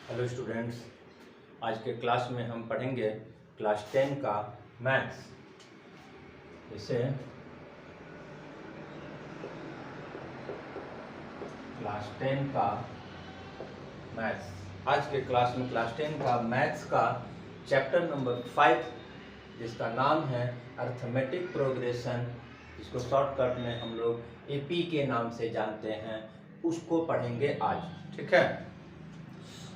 Hello students, आज के class में हम पढ़ेंगे क्लास 10 का मैथ्स। जैसे क्लास 10 का मैथ्स, आज के क्लास में क्लास 10 का मैथ्स का चैप्टर नंबर 5 जिसका नाम है अर्थमेटिक प्रोग्रेशन, जिसको शॉर्टकट में हम लोग एपी के नाम से जानते हैं, उसको पढ़ेंगे आज। ठीक है,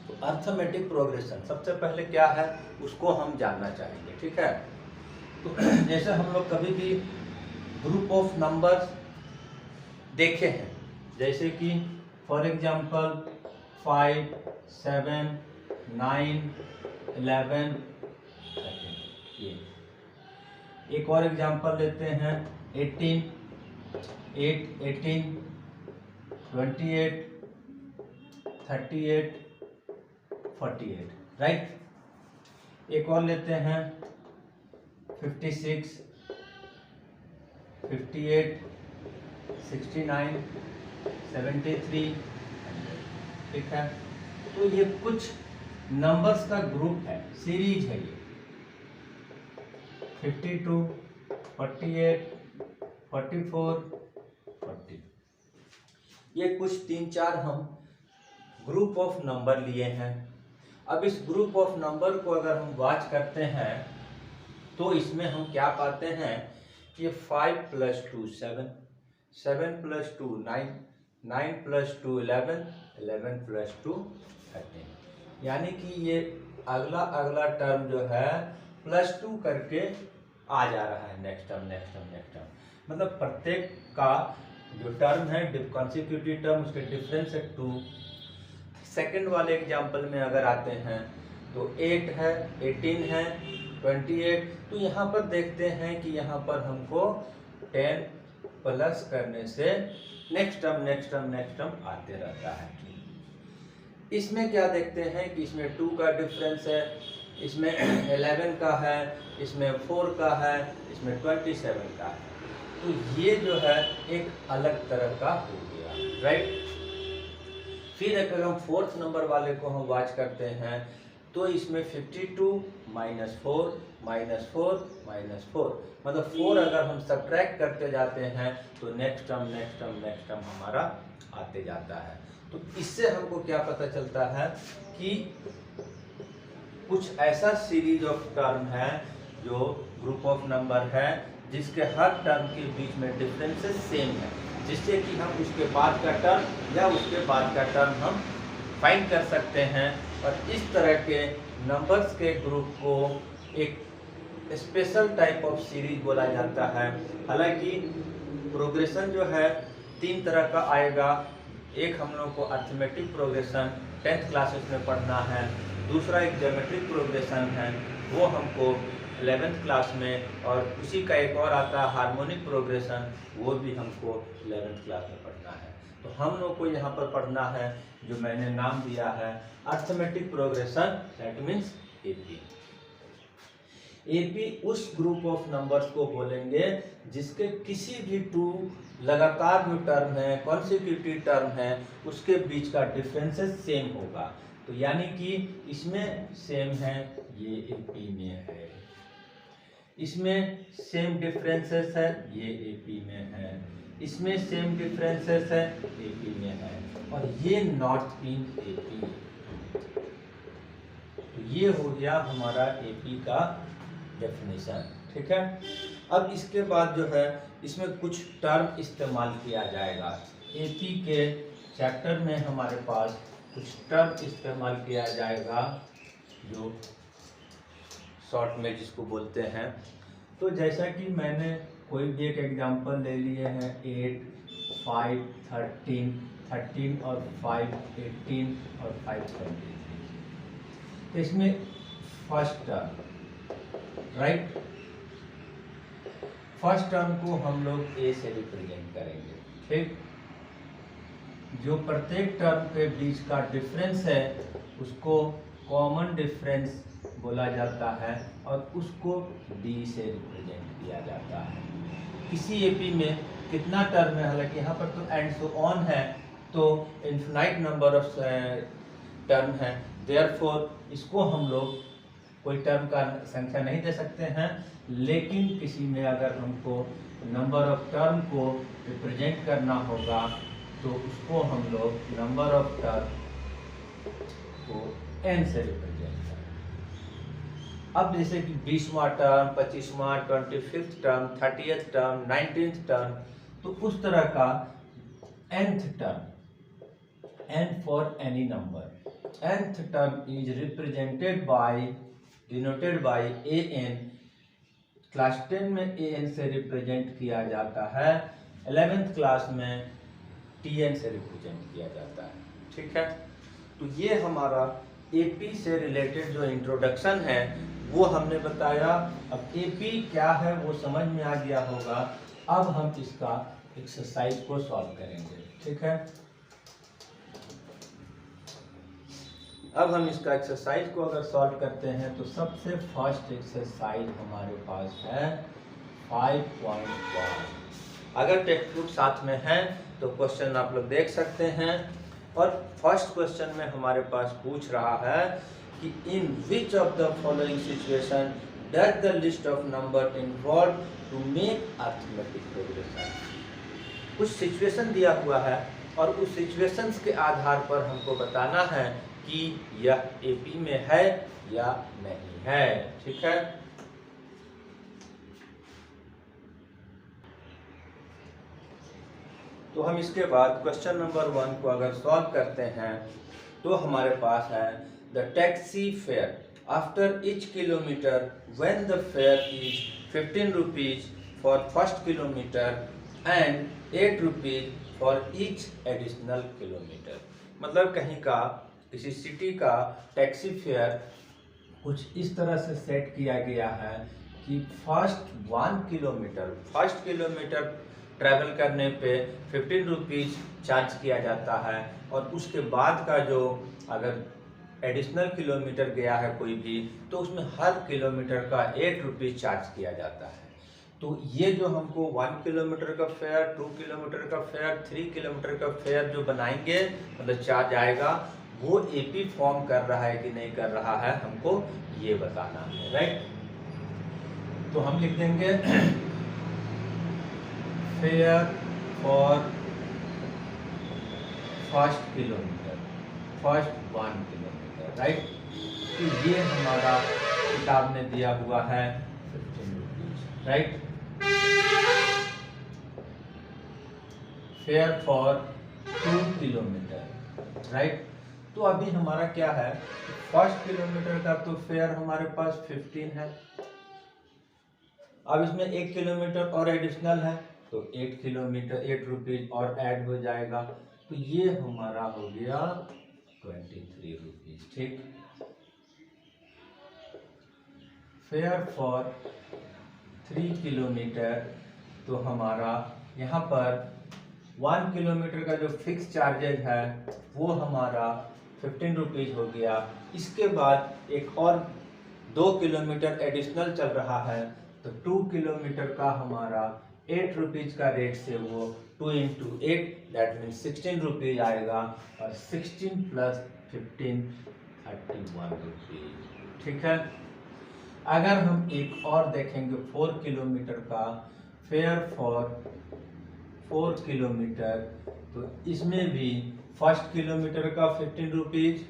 तो अर्थमेटिक प्रोग्रेशन सबसे पहले क्या है उसको हम जानना चाहेंगे। ठीक है, तो जैसे हम लोग कभी भी ग्रुप ऑफ नंबर्स देखे हैं, जैसे कि फॉर एग्जांपल 5, 7, 9, 11, 13। ये एक और एग्जांपल लेते हैं 18, 8, 18, 28, 38, 48, राइट। एक और लेते हैं 56, 58, 69, 73। ठीक है, तो ये कुछ नंबर्स का ग्रुप है, सीरीज है ये 52, 48, 44, 40। ये कुछ 3-4 हम ग्रुप ऑफ नंबर लिए हैं। अब इस ग्रुप ऑफ नंबर को अगर हम वॉच करते हैं तो इसमें हम क्या पाते हैं कि 5 + 2 7, 7 + 2 9, 9 + 2 11, 11 + 2 13। यानी कि ये अगला अगला टर्म जो है +2 करके आ जा रहा है, next term next term next term. मतलब प्रत्येक का जो टर्म है कॉन्सिक्यूटिव टर्म, उसके डिफरेंस है 2। सेकंड वाले एग्जाम्पल में अगर आते हैं तो 8 है, 18 है, 28। तो यहाँ पर देखते हैं कि यहाँ पर हमको 10 प्लस करने से next term next term next term आते रहता है। इसमें क्या देखते हैं कि इसमें 2 का डिफरेंस है, इसमें 11 का है, इसमें 4 का है, इसमें 27 का है। तो ये जो है एक अलग तरह का हो गया, राइट। फिर अगर हम फोर्थ नंबर वाले को हम वॉच करते हैं तो इसमें 52 - 4 - 4 - 4, मतलब 4 अगर हम सब्ट्रैक्ट करते जाते हैं तो next term next term next term हमारा आते जाता है। तो इससे हमको क्या पता चलता है कि कुछ ऐसा सीरीज ऑफ टर्म है जो ग्रुप ऑफ नंबर है जिसके हर टर्म के बीच में डिफरेंसेस सेम है, जिससे कि हम उसके बाद का टर्म या उसके बाद का टर्म हम फाइंड कर सकते हैं। और इस तरह के नंबर्स के ग्रुप को एक स्पेशल टाइप ऑफ सीरीज बोला जाता है। हालांकि प्रोग्रेशन जो है 3 तरह का आएगा। एक हम लोग को अर्थमेटिक प्रोग्रेशन 10th क्लासेस में पढ़ना है, दूसरा एक ज्योमेट्रिक प्रोग्रेशन है वो हमको 11th क्लास में, और उसी का एक और आता है हार्मोनिक प्रोग्रेशन, वो भी हमको 11th क्लास में पढ़ना है। तो हम लोग को यहाँ पर पढ़ना है जो मैंने नाम दिया है arithmetic progression, that means AP. AP उस ग्रुप ऑफ नंबर्स को बोलेंगे जिसके किसी भी 2 लगातार जो टर्म है, कॉन्सिक्यूटिव टर्म है, उसके बीच का डिफरेंसेस सेम होगा। तो यानी कि इसमें सेम है, ये एपी में है, इसमें सेम डिफरेंसेस है, ये एपी में है, इसमें सेम डिफरेंसेस है, एपी में है, और ये नॉट इन एपी। तो ये हो गया हमारा एपी का डेफिनेशन। ठीक है, अब इसके बाद जो है इसमें कुछ टर्म इस्तेमाल किया जाएगा। एपी के चैप्टर में हमारे पास कुछ टर्म इस्तेमाल किया जाएगा जो शॉर्ट में जिसको बोलते हैं। तो जैसा कि मैंने कोई भी एक एग्जांपल ले लिए हैं 8, 5, 13, 13 और 5, 18 और 5, 23। तो इसमें first term, right, first term को हम लोग ए से रिप्रेजेंट करेंगे। ठीक, जो प्रत्येक टर्म के बीच का डिफरेंस है उसको कॉमन डिफरेंस बोला जाता है और उसको डी से रिप्रेजेंट किया जाता है। किसी एपी में कितना टर्म है, हालांकि यहाँ पर तो एंड सो ऑन है, तो इन्फिनाइट नंबर ऑफ टर्म है, देयरफॉर इसको हम लोग कोई टर्म का संख्या नहीं दे सकते हैं, लेकिन किसी में अगर हमको नंबर ऑफ टर्म को रिप्रेजेंट करना होगा तो उसको हम लोग नंबर ऑफ टर्म को n से रिप्रेजेंट करें। अब जैसे कि 20वां टर्म, 25वां, 25th term, 30th term, 19th term, तो उस तरह का nth term, n for any number, nth term is represented by, denoted by an। Class 10 में an से रिप्रेजेंट किया जाता है, 11th क्लास में tn से रिप्रेजेंट किया जाता है। ठीक है, तो ये हमारा AP से रिलेटेड जो इंट्रोडक्शन है वो हमने बताया। अब AP क्या है वो समझ में आ गया होगा। अब हम इसका एक्सरसाइज को सॉल्व करेंगे। ठीक है, अब हम इसका एक्सरसाइज को अगर सॉल्व करते हैं तो सबसे फर्स्ट एक्सरसाइज हमारे पास है 5.1। अगर टेक्स्ट बुक साथ में है तो क्वेश्चन आप लोग देख सकते हैं। और फर्स्ट क्वेश्चन में हमारे पास पूछ रहा है कि in which of the following situation does the list of number involve to make arithmetic progression. कुछ सिचुएशन दिया हुआ है और उस सिचुएशंस के आधार पर हमको बताना है कि यह AP में है या नहीं है। ठीक है, तो हम इसके बाद क्वेश्चन नंबर 1 को अगर सॉल्व करते हैं तो हमारे पास है the taxi fare after each kilometre when the fair is 15 rupees for first kilometre and 8 rupees for each additional kilometre. मतलब कहीं का किसी सिटी का टैक्सी फेयर कुछ इस तरह से सेट किया गया है कि फर्स्ट किलोमीटर ट्रैवल करने पे 15 रुपीज चार्ज किया जाता है और उसके बाद का जो अगर एडिशनल किलोमीटर गया है कोई भी तो उसमें हर किलोमीटर का 8 रुपीज चार्ज किया जाता है। तो ये जो हमको 1 किलोमीटर का फेयर, 2 किलोमीटर का फेयर, 3 किलोमीटर का फेयर जो बनाएंगे मतलब चार्ज आएगा, वो AP फॉर्म कर रहा है कि नहीं कर रहा है हमको ये बताना है। राइट, तो हम लिख देंगे fair for first kilometre, first 1 kilometre. Right, तो ये हमारा किताब में दिया हुआ है 15 rupees. Right, fair for 2 kilometre. Right, तो अभी हमारा क्या है, फर्स्ट किलोमीटर का तो फेयर हमारे पास 15 है। अब इसमें 1 किलोमीटर और एडिशनल है तो 8 किलोमीटर 8 रुपीज और ऐड हो जाएगा, तो ये हमारा हो गया 23 रुपीज। ठीक, फेयर फॉर 3 किलोमीटर तो हमारा यहाँ पर 1 किलोमीटर का जो फिक्स चार्जेज है वो हमारा 15 रुपीज हो गया। इसके बाद एक और 2 किलोमीटर एडिशनल चल रहा है तो 2 किलोमीटर का हमारा 8 रुपीज का रेट से वो 2 into 8 दैट मीन्स 16 रुपीज आएगा और 16 + 15 31 रुपीज। ठीक है, अगर हम एक और देखेंगे 4 किलोमीटर का फेयर फॉर 4 किलोमीटर तो इसमें भी फर्स्ट किलोमीटर का 15 रुपीज,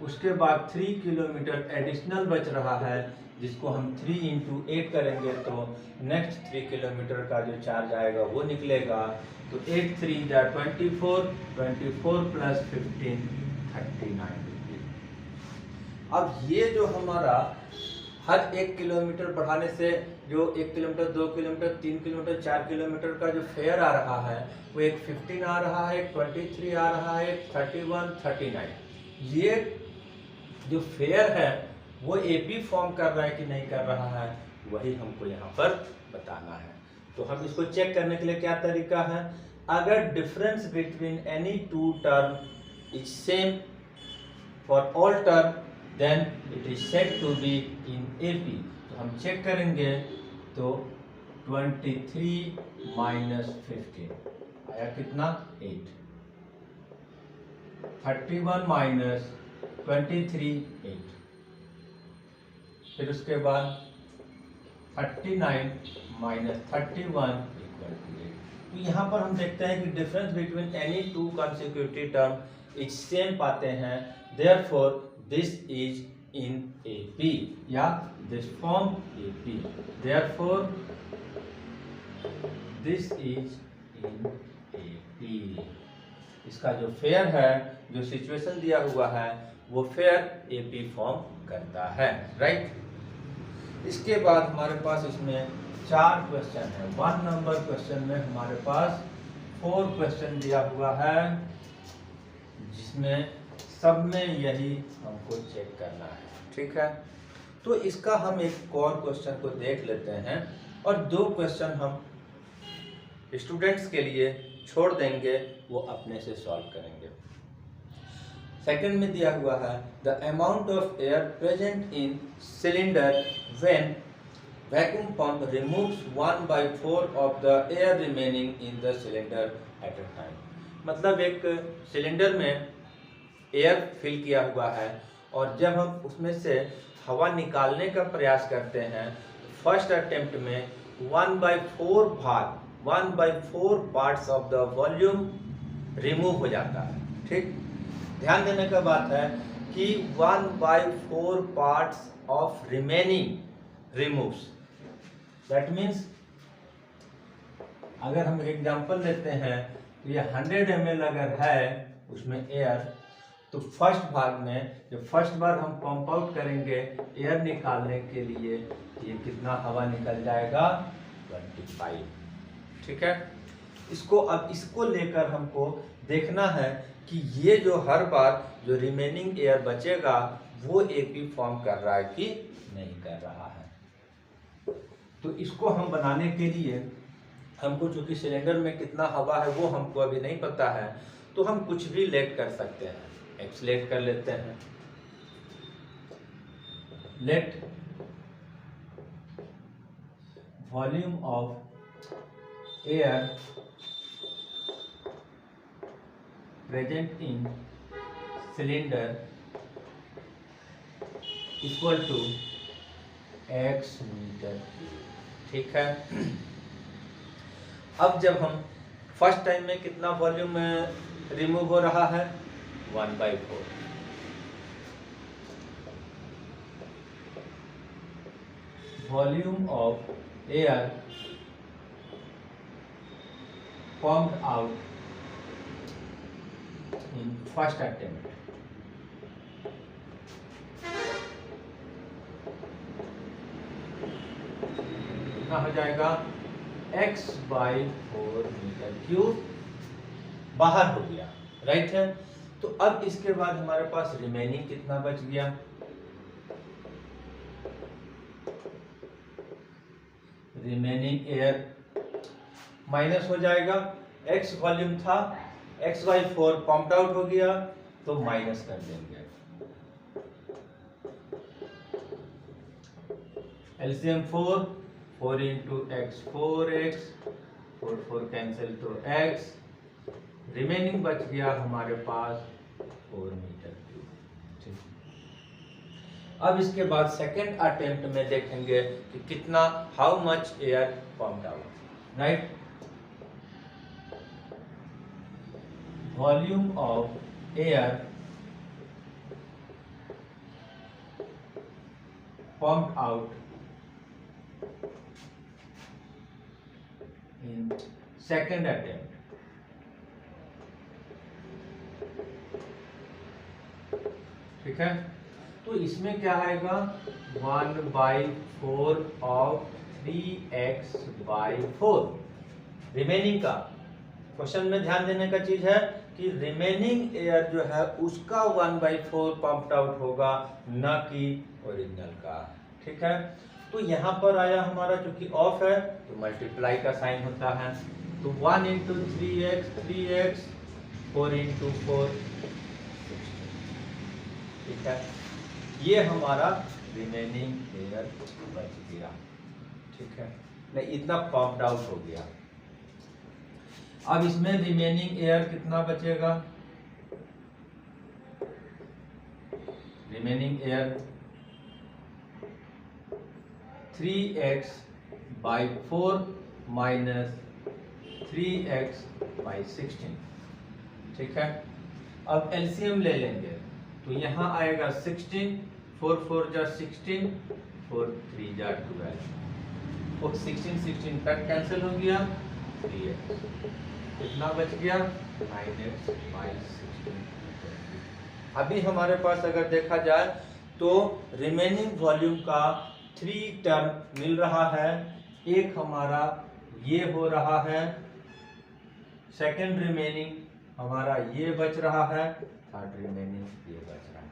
उसके बाद 3 किलोमीटर एडिशनल बच रहा है जिसको हम 3 into 8 करेंगे तो नेक्स्ट 3 किलोमीटर का जो चार्ज आएगा वो निकलेगा। तो 8 3 24, 24 + 15 39 रुपीज। अब ये जो हमारा हर 1 किलोमीटर बढ़ाने से जो 1 किलोमीटर 2 किलोमीटर 3 किलोमीटर 4 किलोमीटर का जो फेयर आ रहा है वो एक 15 आ रहा है, 23 आ रहा है, 31, 39। ये जो फेयर है वो AP फॉर्म कर रहा है कि नहीं कर रहा है वही हमको यहाँ पर बताना है। तो हम इसको चेक करने के लिए क्या तरीका है, अगर difference between any 2 term is same for all term then it is said to be in AP। तो हम चेक करेंगे तो 23 - 15 आया कितना 8, 31 - 23 8, फिर उसके बाद 39 माइनस 31 इक्वल टू 8। तो यहाँ पर हम देखते हैं कि difference between any to consecutive term is same पाते हैं, therefore this is in AP या this form AP, therefore this is in AP। इसका जो फेयर है, जो सिचुएशन दिया हुआ है, वो फेयर AP फॉर्म करता है, राइट। इसके बाद हमारे पास इसमें 4 क्वेश्चन है। 1 नंबर क्वेश्चन में हमारे पास 4 क्वेश्चन दिया हुआ है, जिसमें सब में यही हमको चेक करना है, ठीक है। तो इसका हम एक और क्वेश्चन को देख लेते हैं और 2 क्वेश्चन हम स्टूडेंट्स के लिए छोड़ देंगे, वो अपने से सॉल्व करेंगे। सेकंड में दिया हुआ है the amount of air present in cylinder when vacuum pump removes 1/4 of the air remaining in the cylinder at a time. मतलब एक सिलेंडर में एयर फिल किया हुआ है और जब हम उसमें से हवा निकालने का प्रयास करते हैं, फर्स्ट अटेम्प्ट में 1/4 parts of the volume remove हो जाता है, ठीक। ध्यान देने का बात है कि 1/4 parts of remaining removes, that means अगर हम एग्जांपल लेते हैं तो ये 100 ml अगर है उसमें एयर, तो फर्स्ट भाग में जब फर्स्ट बार हम पंप आउट करेंगे एयर निकालने के लिए, ये कितना हवा निकल जाएगा 25, ठीक है। इसको लेकर हमको देखना है कि ये जो हर बार जो रिमेनिंग एयर बचेगा वो AP फॉर्म कर रहा है कि नहीं कर रहा है। तो इसको हम बनाने के लिए हमको, चूंकि सिलेंडर में कितना हवा है वो हमको अभी नहीं पता है, तो हम कुछ भी लेट कर सकते हैं। एक्स लेट कर लेते हैं, let volume of air present in cylinder equal to x metre, ठीक है। अब जब हम फर्स्ट टाइम में कितना वॉल्यूम रिमूव हो रहा है 1/4, volume of air pumped out in first attempt, कितना हो जाएगा x/4 मीटर क्यूब बाहर हो गया, राइट है। तो अब इसके बाद हमारे पास रिमेनिंग कितना बच गया, रिमेनिंग एयर माइनस हो जाएगा, x वॉल्यूम था, x/4 पंप्ड आउट हो गया तो माइनस कर देंगे। LCM 4 into x 4x, 4 cancel तो x, रिमेनिंग बच गया हमारे पास 4 मीटर क्यूब, ठीक। अब इसके बाद सेकेंड अटेम्प्ट में देखेंगे कि कितना, how much air pumped out, right. Volume of air pumped out in second attempt, ठीक है। तो इसमें क्या आएगा 1/4 ऑफ 3x/4 रिमेनिंग का। क्वेश्चन में ध्यान देने का चीज है कि रिमेनिंग एयर जो है उसका 1/4 पंप्ड आउट होगा, न कि ओरिजिनल का, ठीक है। तो यहाँ पर आया हमारा, चूंकि ऑफ है तो मल्टीप्लाई का साइन होता है, तो 1 into 3x 4 into 4, ठीक है। ये हमारा रिमेनिंग एयर बच गया, ठीक है, नहीं इतना पंप्ड आउट हो गया। अब इसमें रिमेनिंग एयर कितना बचेगा, remaining air 3x by 4 minus 3x by 16। ठीक है, अब एलसीएम ले लेंगे तो यहाँ आएगा 16, 4 4 जा 16, 4 3 जा 12, 16 16 कट कैंसिल हो गया, 3x कितना बच गया 9x बाई 16। अभी हमारे पास अगर देखा जाए तो रिमेनिंग वॉल्यूम का 3 टर्म मिल रहा है। एक हमारा ये हो रहा है, सेकंड रिमेनिंग हमारा ये बच रहा है, थर्ड रिमेनिंग ये बच रहा है।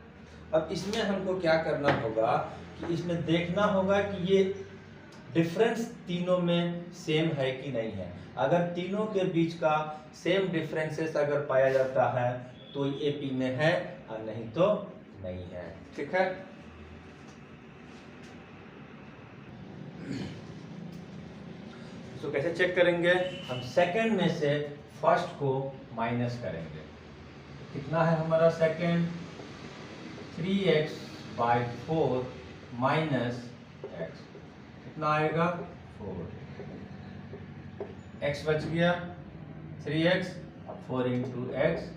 अब इसमें हमको क्या करना होगा कि इसमें देखना होगा कि ये डिफरेंस तीनों में सेम है कि नहीं है। अगर तीनों के बीच का सेम डिफरेंसेस अगर पाया जाता है तो एपी में है और नहीं तो नहीं है। ठीक है, तो कैसे चेक करेंगे? हम सेकंड में से फर्स्ट को माइनस करेंगे। कितना है हमारा second? 3x by 4 minus x, कितना आएगा 4। x बच गया 3x, अब 4 इंटू एक्स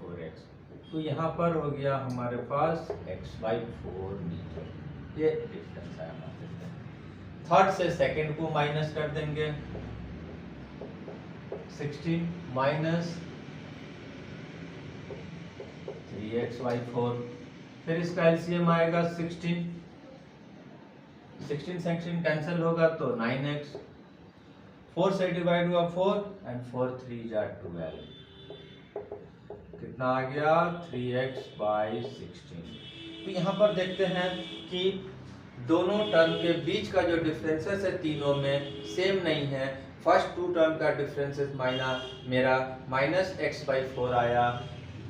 4x, तो यहाँ पर हो गया हमारे पास x बाई 4 मीटर। ये डिफरेंस है हमारे। थर्ड से सेकंड को माइनस कर देंगे, 16 माइनस 3x बाई 4, फिर इसका एलसीएम आएगा 16, 16 कैंसिल होगा तो 9x, 4 से डिवाइड हुआ 4 एंड 4 3 जा 12, कितना आ गया 3x बाई 16। तो यहाँ पर देखते हैं कि दोनों टर्म के बीच का जो डिफरेंसेस है तीनों में सेम नहीं है। फर्स्ट 2 टर्म का डिफरेंसेस मेरा माइनस एक्स बाई 4 आया,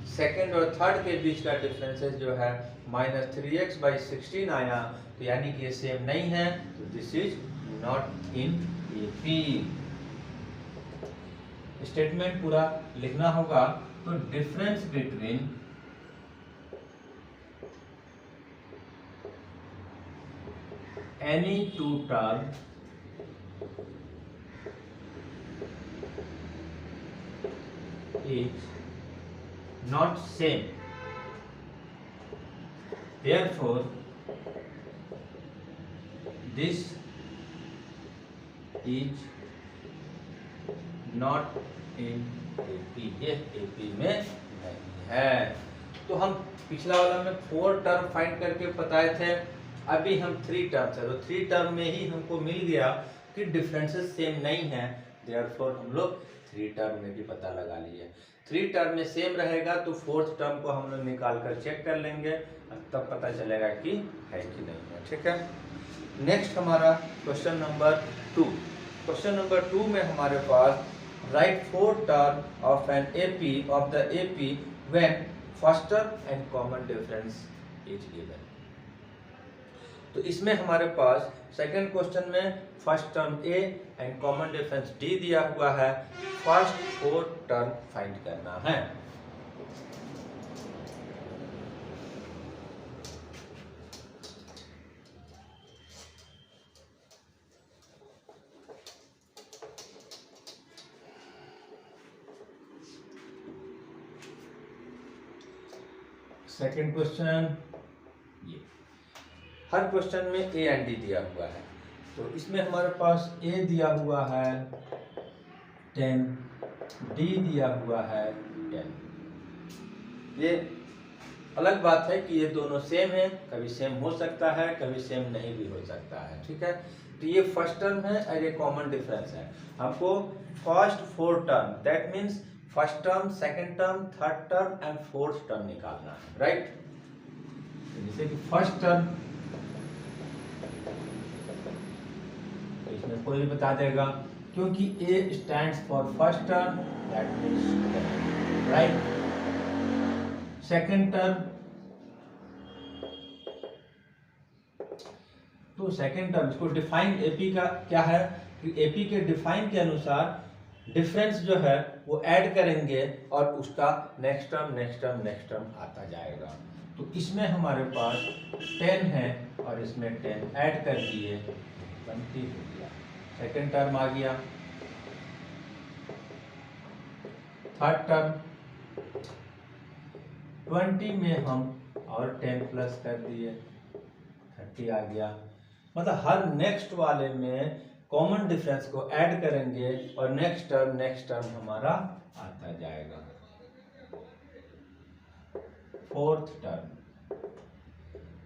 सेकेंड और थर्ड के बीच का डिफरेंसेस जो है माइनस 3x बाई 16 आया, तो यानी कि ये सेम नहीं है, तो this is not in AP. Statement पूरा लिखना होगा, तो difference between any two term is not same, therefore this is not in AP, ये AP में नहीं है। तो हम पिछला वाला में 4 टर्म फाइंड करके बताए थे, अभी हम 3 टर्म्स है, तो 3 टर्म में ही हमको मिल गया कि डिफरेंसेस सेम नहीं है, देयरफॉर हम लोग 3 टर्म में भी पता लगा लिए। 3 टर्म में सेम रहेगा तो 4th टर्म को हम लोग निकाल कर चेक कर लेंगे, तब पता चलेगा कि है कि नहीं है। ठीक है, नेक्स्ट हमारा क्वेश्चन नंबर 2। क्वेश्चन नंबर 2 में हमारे पास right 4 term of an AP of the AP when first term and common difference is given. तो इसमें हमारे पास सेकंड क्वेश्चन में first term A and common difference D दिया हुआ है, फर्स्ट 4 टर्म फाइंड करना है। सेकंड क्वेश्चन, ये हर क्वेश्चन में ए एंड डी दिया हुआ है, तो इसमें हमारे पास ए दिया हुआ है 10, डी दिया हुआ है 10। ये अलग बात है कि ये दोनों सेम है, कभी सेम हो सकता है, कभी सेम नहीं भी हो सकता है। ठीक है, तो ये फर्स्ट टर्म है और ये कॉमन डिफरेंस है। हमको first 4 term, that means first term, second term, third term and fourth term निकालना है, राइट। जैसे कि फर्स्ट टर्म, इसमें कोई भी बता देगा, क्योंकि A stands for first term, that means 10, right? Second term, तो सेकंड टर्म इसको डिफाइन एपी का क्या है कि एपी के डिफाइन के अनुसार डिफरेंस जो है वो ऐड करेंगे और उसका नेक्स्ट टर्म आता जाएगा। तो इसमें हमारे पास 10 है और इसमें 10 ऐड कर दिए 20 हो गया। सेकेंड टर्म आ गया। थर्ड टर्म 20 में हम और 10 प्लस कर दिए 30 आ गया। मतलब हर नेक्स्ट वाले में कॉमन डिफरेंस को ऐड करेंगे और नेक्स्ट टर्म हमारा आता जाएगा। फोर्थ टर्म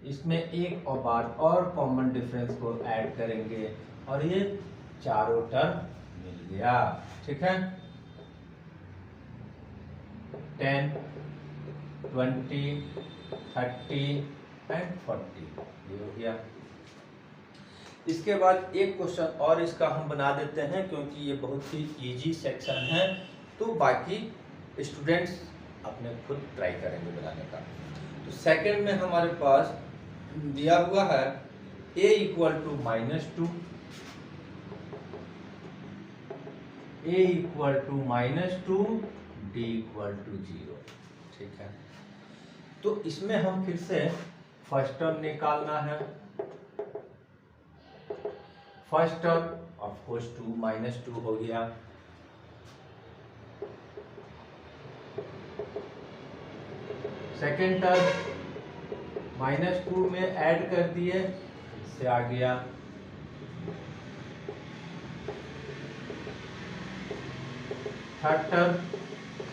इसमें एक और बार और कॉमन डिफरेंस को ऐड करेंगे और ये चारों टर्म मिल गया। ठीक है, 10, 20, 30 एंड 40 ये हो गया। इसके बाद एक क्वेश्चन और इसका हम बना देते हैं क्योंकि ये बहुत ही इजी सेक्शन है, तो बाकी स्टूडेंट्स अपने खुद ट्राई करेंगे बनाने का। तो सेकंड में हमारे पास दिया हुआ है a equal to -2, a equal to -2, d equal to 0। ठीक है, तो इसमें हम फिर से फर्स्ट टर्म निकालना है। फर्स्ट टर्म ऑफ कोर्स 2 -2 हो गया। सेकेंड टर्म -2 में ऐड कर दिए, इससे आ गया। थर्ड टर्म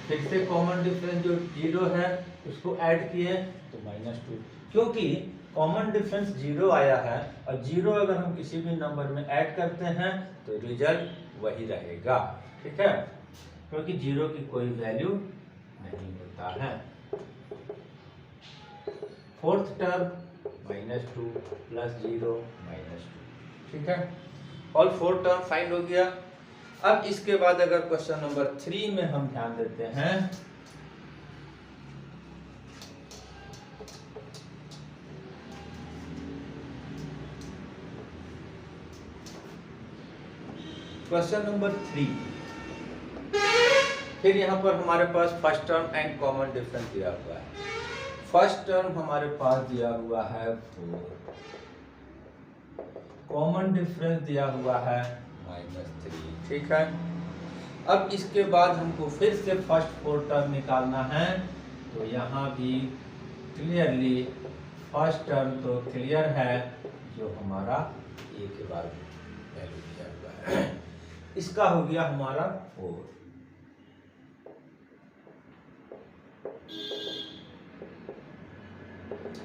फिर से कॉमन डिफरेंस जो 0 है उसको ऐड किए तो -2, क्योंकि कॉमन डिफरेंस 0 आया है और 0 अगर हम किसी भी नंबर में ऐड करते हैं तो रिजल्ट वही रहेगा। ठीक है, क्योंकि 0 की कोई वैल्यू नहीं होता है। Fourth term -2 + 0 -2। ठीक है, ऑल 4 टर्म फाइंड हो गया। अब इसके बाद अगर क्वेश्चन नंबर 3 में हम ध्यान देते हैं, क्वेश्चन नंबर 3, फिर यहाँ पर हमारे पास first term and common difference दिया हुआ है। फर्स्ट टर्म हमारे पास दिया हुआ है 4, कॉमन डिफरेंस दिया हुआ है -3। ठीक है, अब इसके बाद हमको फिर से फर्स्ट 4 टर्म निकालना है, तो यहाँ भी क्लियरली फर्स्ट टर्म तो क्लियर है जो हमारा a के बाद वैल्यू दिया हुआ है, इसका हो गया हमारा 4।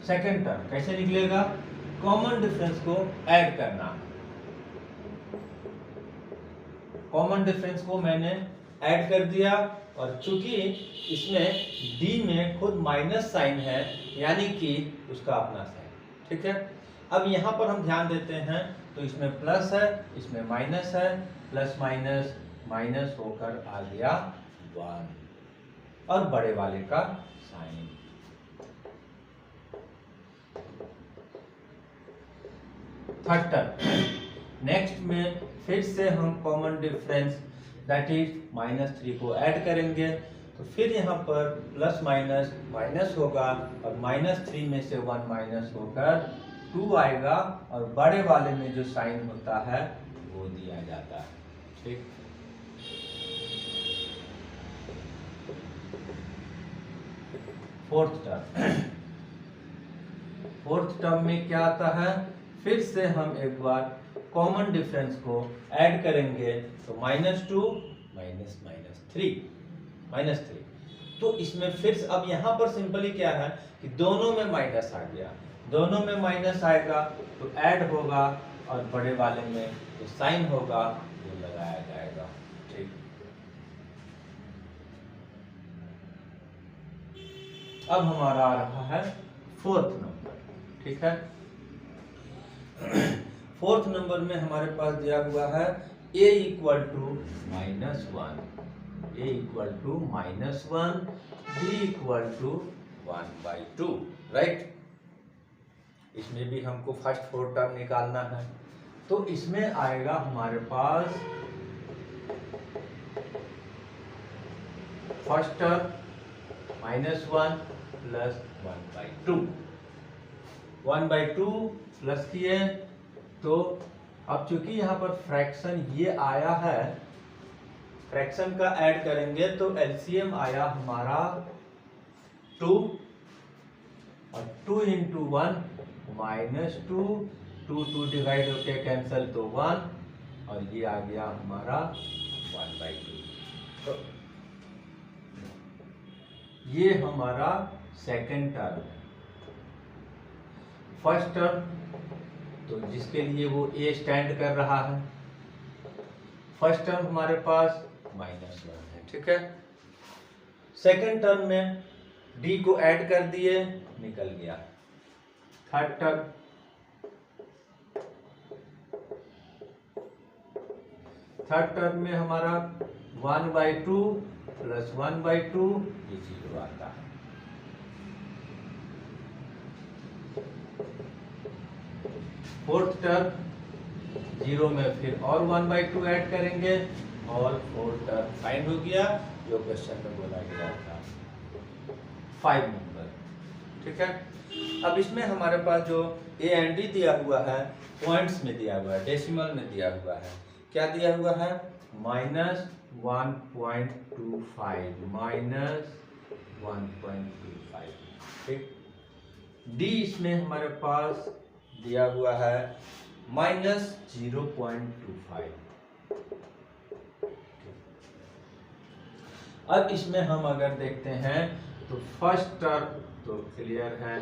सेकेंड टर्म कैसे निकलेगा, कॉमन डिफरेंस को ऐड करना। कॉमन डिफरेंस को मैंने ऐड कर दिया और चूंकि इसमें d में खुद माइनस साइन है यानी कि उसका अपना साइन। ठीक है, अब यहाँ पर हम ध्यान देते हैं तो इसमें प्लस है, इसमें माइनस है, प्लस माइनस माइनस होकर आ गया 1 और बड़े वाले का साइन। थर्ड टर्म नेक्स्ट में फिर से हम कॉमन डिफरेंस दैट इज -3 को ऐड करेंगे, तो फिर यहाँ पर प्लस माइनस माइनस होगा और -3 में से 1 माइनस होकर 2 आएगा और बड़े वाले में जो साइन होता है वो दिया जाता है। ठीक, फोर्थ टर्म में क्या आता है, फिर से हम एक बार कॉमन डिफरेंस को ऐड करेंगे तो -2 -3, तो इसमें फिर अब यहाँ पर सिंपली क्या है कि दोनों में माइनस आ गया, दोनों में माइनस आएगा तो ऐड होगा और बड़े वाले में जो साइन होगा वो लगाया जाएगा। ठीक, अब हमारा आ रहा है फोर्थ नंबर। ठीक है, फोर्थ नंबर में हमारे पास दिया हुआ है a equal to -1, a equal to -1, b equal to 1/2। Right, इसमें भी हमको फर्स्ट 4 टर्म निकालना है, तो इसमें आएगा हमारे पास फर्स्ट टर्म -1 प्लस 1/2, 1/2 प्लस किए। तो अब चूंकि यहाँ पर फ्रैक्शन ये आया है, फ्रैक्शन का ऐड करेंगे तो एलसीएम आया हमारा 2, और 2 इंटू 1 -2, 2 डिवाइड होके कैंसल तो 1, और ये आ गया हमारा 1/2। तो ये हमारा सेकेंड टर्म है। फर्स्ट टर्म तो जिसके लिए वो ए स्टैंड कर रहा है, फर्स्ट टर्म हमारे पास -1 है, ठीक है। सेकेंड टर्म में डी को ऐड कर दिए, निकल गया। थर्ड टर्म, थर्ड टर्म में हमारा 1/2 प्लस 1/2 ये 0 आता है। फोर्थ टर्म 0 में फिर और 1/2 ऐड करेंगे, और फोर्थ टर्म फाइंड हो गया जो क्वेश्चन में बोला गया था 5 नंबर, ठीक है। अब इसमें हमारे पास जो ए एंड डी दिया हुआ है, पॉइंट्स में दिया हुआ है, डेसिमल में दिया हुआ है। क्या दिया हुआ है? -1.25, -1.25, ठीक। डी इसमें हमारे पास दिया हुआ है -0.25। अब इसमें हम अगर देखते हैं तो फर्स्ट टर्म तो क्लियर है,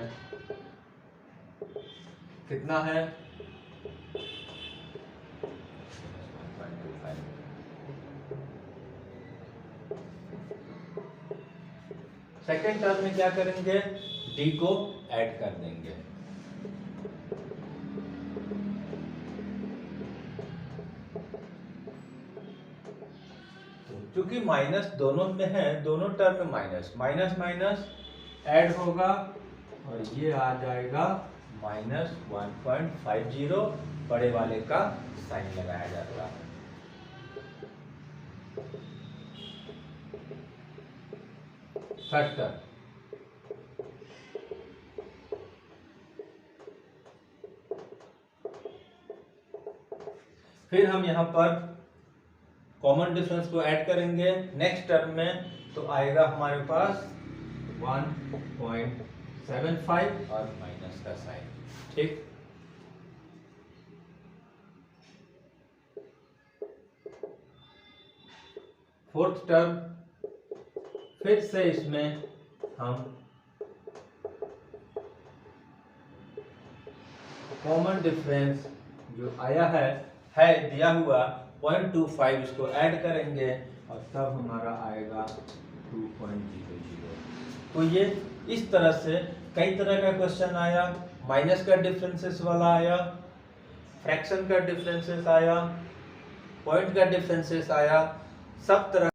कितना है? सेकेंड टर्म में क्या करेंगे? डी को ऐड कर देंगे। तो क्योंकि माइनस दोनों में है, दोनों टर्म में माइनस माइनस माइनस ऐड होगा, और ये आ जाएगा -1.50, बड़े वाले का साइन लगाया जाता है। थर्ड टर्म, फिर हम यहाँ पर कॉमन डिफरेंस को ऐड करेंगे नेक्स्ट टर्म में, तो आएगा हमारे पास 1.75 और माइनस का साइन, ठीक। फोर्थ टर्म, फिर से इसमें हम कॉमन डिफरेंस जो आया है दिया हुआ 0.25, इसको ऐड करेंगे और तब हमारा आएगा 2.00। तो ये इस तरह से कई तरह का क्वेश्चन आया, माइनस का डिफरेंसेस वाला आया, फ्रैक्शन का डिफरेंसेस आया, पॉइंट का डिफरेंसेस आया, सब तरह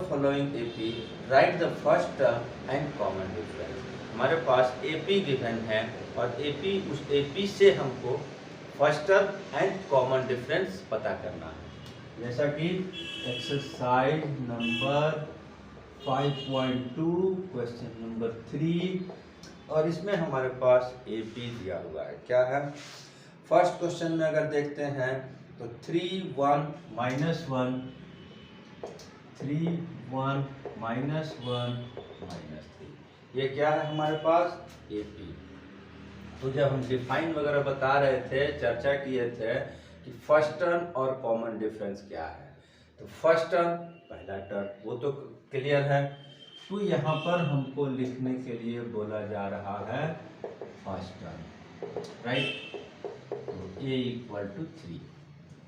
following AP, write the first term and common difference। हमारे पास AP गिवन है और AP, उस AP से हमको first term and common difference पता करना है। जैसा कि एक्सरसाइज नंबर 5.2 क्वेश्चन नंबर 3, और इसमें हमारे पास AP दिया हुआ है। क्या है? फर्स्ट क्वेश्चन में अगर देखते हैं तो 3 1 -1, 3 1 -1 -3, ये क्या है हमारे पास? AP। तो जब हम डिफाइन वगैरह बता रहे थे, चर्चा किए थे कि फर्स्ट टर्म और कॉमन डिफरेंस क्या है, तो फर्स्ट टर्म पहला टर्म वो तो क्लियर है। तो यहाँ पर हमको लिखने के लिए बोला जा रहा है फर्स्ट टर्म, राइट। तो A = 3।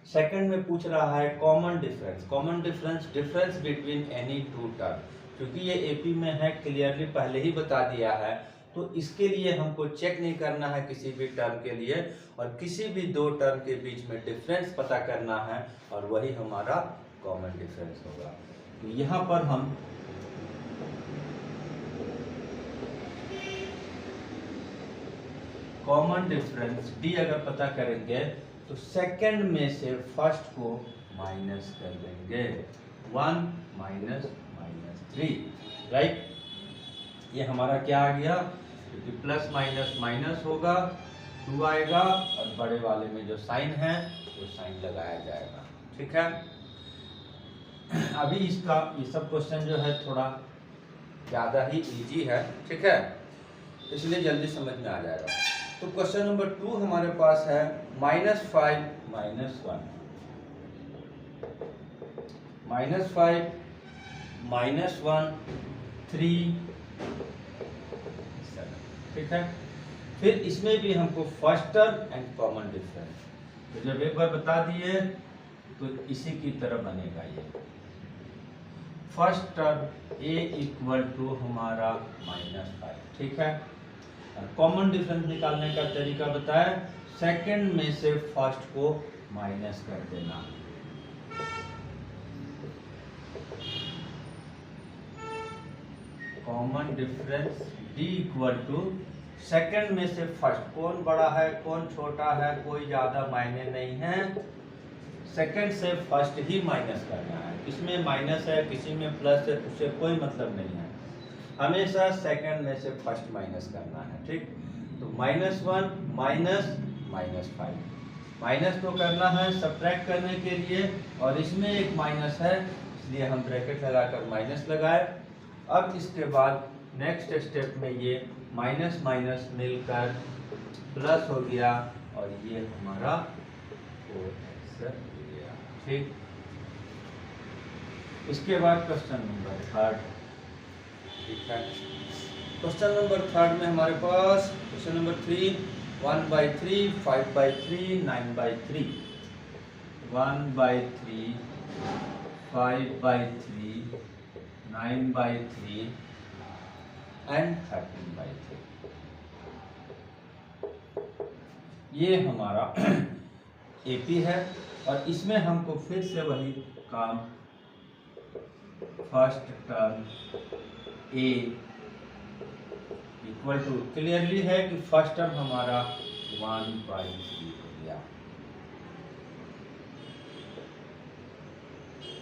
सेकंड में पूछ रहा है common difference. Common difference, difference between any two term, क्योंकि ये एपी में है, क्लियरली पहले ही बता दिया है, तो इसके लिए हमको चेक नहीं करना है किसी भी टर्म के लिए, और किसी भी दो टर्म के बीच में डिफरेंस पता करना है, और वही हमारा कॉमन डिफरेंस होगा। तो यहाँ पर हम कॉमन डिफरेंस डी अगर पता करेंगे तो सेकंड में से फर्स्ट को माइनस कर देंगे, 1 माइनस माइनस 3, राइट। ये हमारा क्या आ गया, क्योंकि प्लस माइनस माइनस होगा, 2 आएगा और बड़े वाले में जो साइन है वो साइन लगाया जाएगा, ठीक है। अभी इसका ये सब क्वेश्चन जो है थोड़ा ज़्यादा ही इजी है, ठीक है, इसलिए जल्दी समझ में आ जाएगा। तो क्वेश्चन नंबर 2 हमारे पास है -5 -1, -5 -1 3 7, ठीक है। फिर इसमें भी हमको first term and common difference, तो जब एक बार बता दिए तो इसी की तरह बनेगा ये। First term a equal to हमारा -5, ठीक है। कॉमन डिफरेंस निकालने का तरीका बताया, सेकंड में से फर्स्ट को माइनस कर देना। Common difference d equal to second में से फर्स्ट, कौन बड़ा है कौन छोटा है कोई ज्यादा मायने नहीं है, सेकंड से फर्स्ट ही माइनस करना है। किसमें माइनस है किसी में प्लस है उससे कोई मतलब नहीं है, हमेशा सेकंड में से फर्स्ट माइनस करना है, ठीक। तो -1 माइनस -5, माइनस तो करना है सब्ट्रैक्ट करने के लिए, और इसमें एक माइनस है इसलिए हम ब्रैकेट लगाकर माइनस लगाए। अब इसके बाद नेक्स्ट स्टेप में ये माइनस माइनस मिलकर प्लस हो गया और ये हमारा 4x हो गया, ठीक। इसके बाद क्वेश्चन नंबर 3, ठीक है। क्वेश्चन नंबर 3 में हमारे पास क्वेश्चन नंबर 3 1/3 5/3 9/3, 1/3 5/3 9/3 एंड 13/3, ये हमारा एपी है। और इसमें हमको फिर से वही काम, first term a equal to, clearly है कि फर्स्ट टर्म हमारा 1/3 हो गया।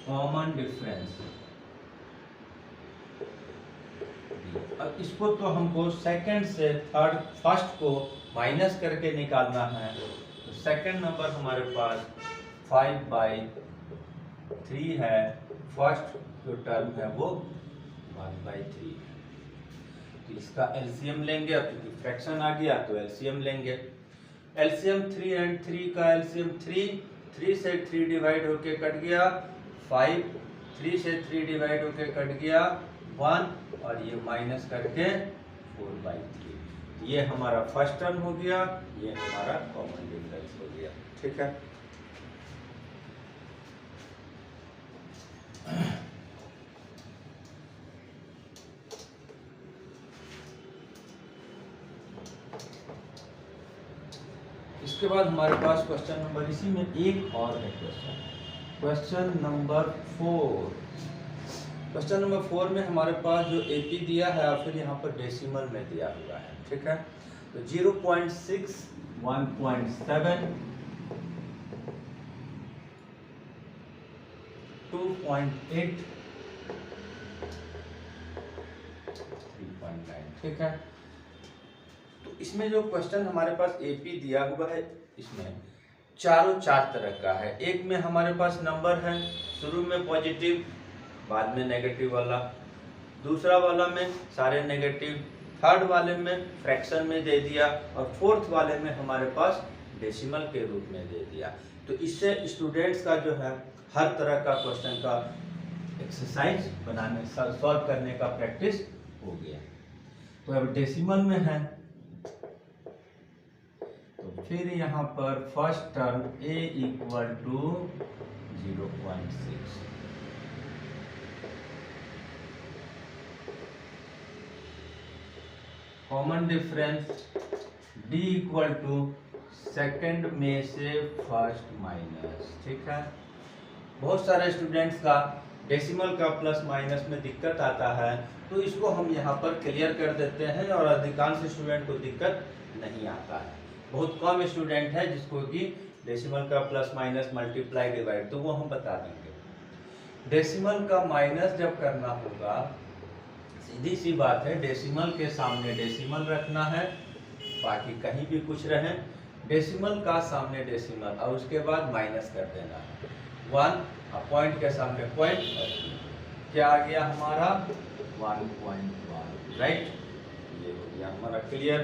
कॉमन डिफरेंस, अब इसको तो हमको सेकंड से थर्ड फर्स्ट को माइनस करके निकालना है, तो सेकंड नंबर हमारे पास 5/3 है, फर्स्ट जो टर्म है वो 1/3 है। तो इसका एलसीएम लेंगे, अब क्योंकि फ्रैक्शन आ गया तो एलसीएम लेंगे। एलसीएम 3 एंड 3 का एलसीएम 3 से 3 डिवाइड होके कट गया 5, 3 से 3 डिवाइड होके कट गया 1, और ये माइनस करके 4/3, ये हमारा फर्स्ट टर्म हो गया, ये हमारा कॉमन डिफरेंस हो गया, ठीक है। इसके बाद हमारे पास क्वेश्चन नंबर, इसी में एक और है क्वेश्चन नंबर 4। क्वेश्चन नंबर 4 में हमारे पास जो एपी दिया है और फिर यहाँ पर डेसिमल में दिया हुआ है, ठीक है। तो 0.6 1.7 2.8 3.9, ठीक है। तो इसमें जो क्वेश्चन हमारे पास एपी दिया हुआ है, इसमें चारों 4 तरह का है। एक में हमारे पास नंबर है, शुरू में पॉजिटिव बाद में नेगेटिव वाला, दूसरा वाला में सारे नेगेटिव, थर्ड वाले में फ्रैक्शन में दे दिया, और फोर्थ वाले में हमारे पास डेसिमल के रूप में दे दिया। तो इससे स्टूडेंट्स का जो है हर तरह का क्वेश्चन का एक्सरसाइज बनाने सॉल्व करने का प्रैक्टिस हो गया। तो अब डेसिमल में है, तो फिर यहाँ पर first term a equal to 0.6, common difference d equal to second में से फर्स्ट माइनस, ठीक है। बहुत सारे स्टूडेंट्स का डेसिमल का प्लस माइनस में दिक्कत आता है, तो इसको हम यहाँ पर क्लियर कर देते हैं और अधिकांश स्टूडेंट को दिक्कत नहीं आता है। बहुत कम स्टूडेंट है जिसको कि डेसिमल का प्लस माइनस मल्टीप्लाई डिवाइड, तो वो हम बता देंगे। डेसिमल का माइनस जब करना होगा, सीधी सी बात है, डेसिमल के सामने डेसिमल रखना है, बाकी कहीं भी कुछ रहे, डेसिमल का सामने डेसिमल और उसके बाद माइनस कर देना है। 1 पॉइंट के सामने पॉइंट, क्या आ गया हमारा 1.1, राइट। ये हो गया हमारा क्लियर।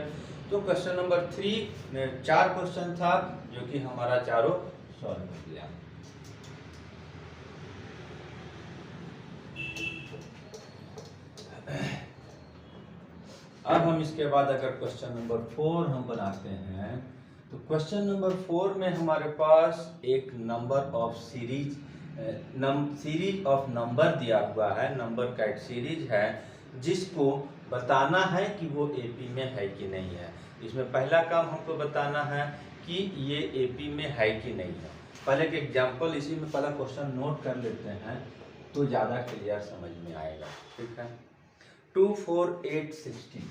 तो क्वेश्चन नंबर 3 में 4 क्वेश्चन था जो कि हमारा चारों सॉल्व हो गया। अब हम इसके बाद अगर क्वेश्चन नंबर 4 हम बनाते हैं, तो क्वेश्चन नंबर 4 में हमारे पास एक number of series of number दिया हुआ है, नंबर का एक सीरीज है जिसको बताना है कि वो एपी में है कि नहीं है। इसमें पहला काम हमको बताना है कि ये एपी में है कि नहीं है। पहले एक एग्जांपल इसी में पहला क्वेश्चन नोट कर लेते हैं तो ज़्यादा क्लियर समझ में आएगा, ठीक है। 2, 4, 8, 16,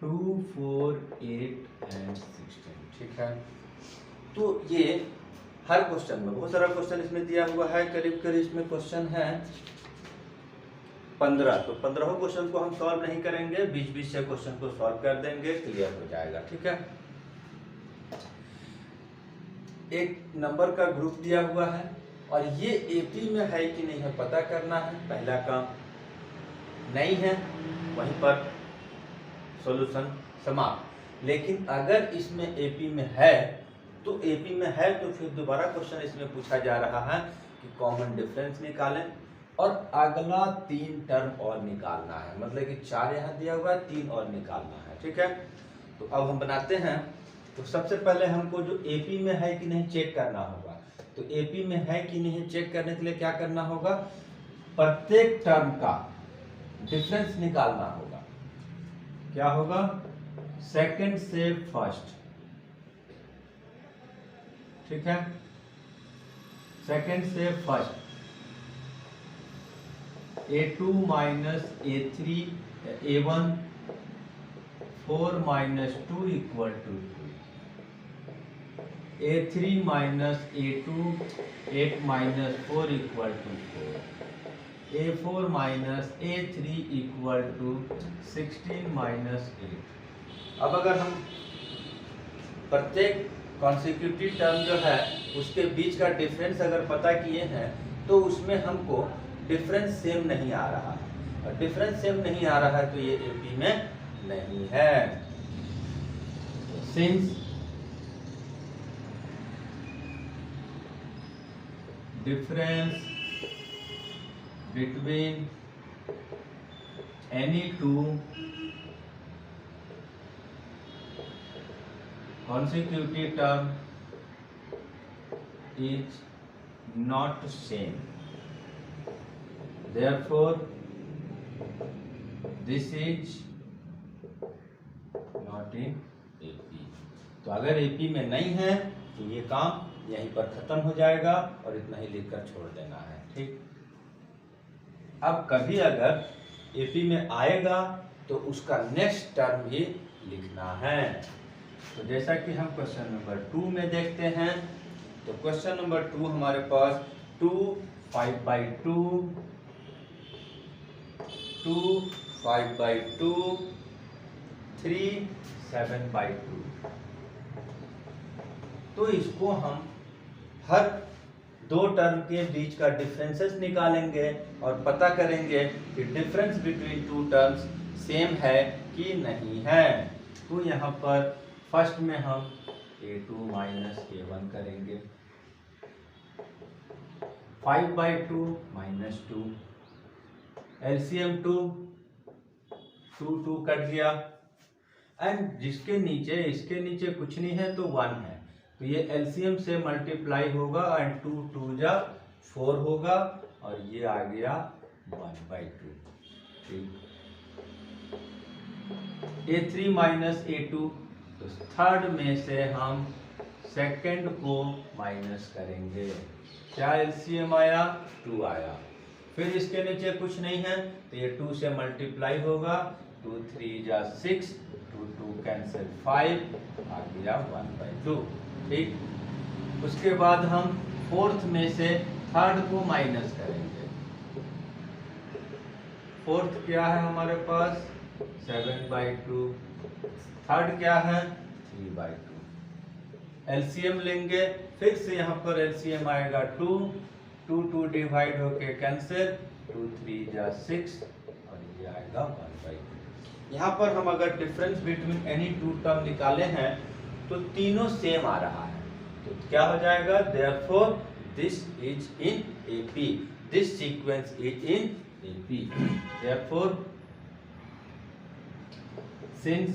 2, 4, 8 and 16, ठीक है। तो ये हर क्वेश्चन में बहुत सारा क्वेश्चन इसमें दिया हुआ है, करीब करीब इसमें क्वेश्चन है 15, तो 15 क्वेश्चन को हम सॉल्व नहीं करेंगे, 20-20 से क्वेश्चन को सॉल्व कर देंगे, क्लियर हो जाएगा, ठीक है। एक नंबर का ग्रुप दिया हुआ है और ये एपी में है कि नहीं है पता करना है, पहला काम। नहीं है वहीं पर सॉल्यूशन समाप्त। लेकिन अगर इसमें एपी में है तो एपी में है तो फिर दोबारा क्वेश्चन इसमें पूछा जा रहा है कि कॉमन डिफरेंस निकालें और अगला 3 टर्म और निकालना है, मतलब कि 4 यहाँ दिया हुआ है, 3 और निकालना है, ठीक है। तो अब हम बनाते हैं। तो सबसे पहले हमको जो एपी में है कि नहीं चेक करना होगा। तो एपी में है कि नहीं चेक करने के लिए क्या करना होगा, प्रत्येक टर्म का डिफरेंस निकालना होगा। क्या होगा, सेकंड से फर्स्ट, ठीक है, सेकंड से first, A2 minus A3 A1 4 minus 2 equal to 2, A3 minus A2 8 minus 4 equal to 4, A4 minus A3 equal to 16 minus 8। अब अगर हम प्रत्येक कॉन्सिक्यूटिव टर्म जो है उसके बीच का डिफरेंस अगर पता किए हैं तो उसमें हमको डिफरेंस सेम नहीं आ रहा है, और डिफरेंस सेम नहीं आ रहा है तो ये एपी में नहीं है। Since difference between any to consecutive term is not same, therefore this is not in AP। तो अगर AP में नहीं है तो ये काम यहीं पर खत्म हो जाएगा और इतना ही लिखकर छोड़ देना है, ठीक। अब कभी अगर AP में आएगा तो उसका नेक्स्ट टर्म भी लिखना है। तो जैसा कि हम क्वेश्चन नंबर 2 में देखते हैं, तो क्वेश्चन नंबर 2 हमारे पास 2 5/2, 2 5/2, 3 7/2। तो इसको हम हर 2 टर्म के बीच का डिफरेंसेस निकालेंगे और पता करेंगे कि डिफरेंस बिटवीन 2 टर्म्स सेम है कि नहीं है। तो यहाँ पर फर्स्ट में हम A2 माइनस A1 करेंगे, 5/2 माइनस 2, LCM 2 कट गया, एंड जिसके नीचे इसके नीचे कुछ नहीं है तो 1 है, तो ये LCM से मल्टीप्लाई होगा एंड 2 2 जा 4 होगा और ये आ गया 1/2, ठीक। A3 माइनस A2, तो थर्ड में से हम सेकंड को माइनस करेंगे, क्या एलसीएम आया 2 आया। फिर इसके नीचे कुछ नहीं है तो ये 2 से मल्टीप्लाई होगा 2 3 जा 6, 2 2 कैंसिल 5, आ गया 1/2। ठीक, उसके बाद हम फोर्थ में से थर्ड को माइनस करेंगे। फोर्थ क्या है हमारे पास 7/2, थर्ड क्या है 3/2। एलसीएम लेंगे, फिर से यहाँ पर एलसीएम आएगा 2, 2 2 डिवाइड होके कैंसिल, 2 3 जा 6 और ये आएगा 1/2। यहाँ पर हम अगर difference between any two term निकाले हैं तो तीनों सेम आ रहा है, तो क्या हो जाएगा, therefore this is in AP, this sequence is in AP. Therefore since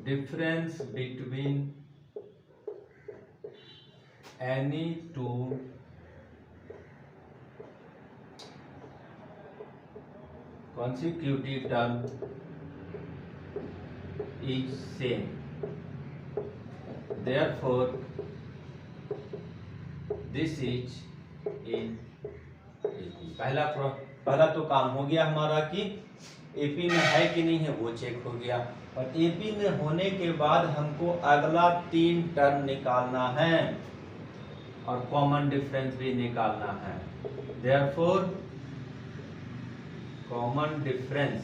difference between any two consecutive term is same, therefore this is in AP। पहला तो काम हो गया हमारा कि एपी में है कि नहीं है वो चेक हो गया, और एपी में होने के बाद हमको अगला 3 टर्म निकालना है और कॉमन डिफरेंस भी निकालना है। देयरफॉर कॉमन डिफरेंस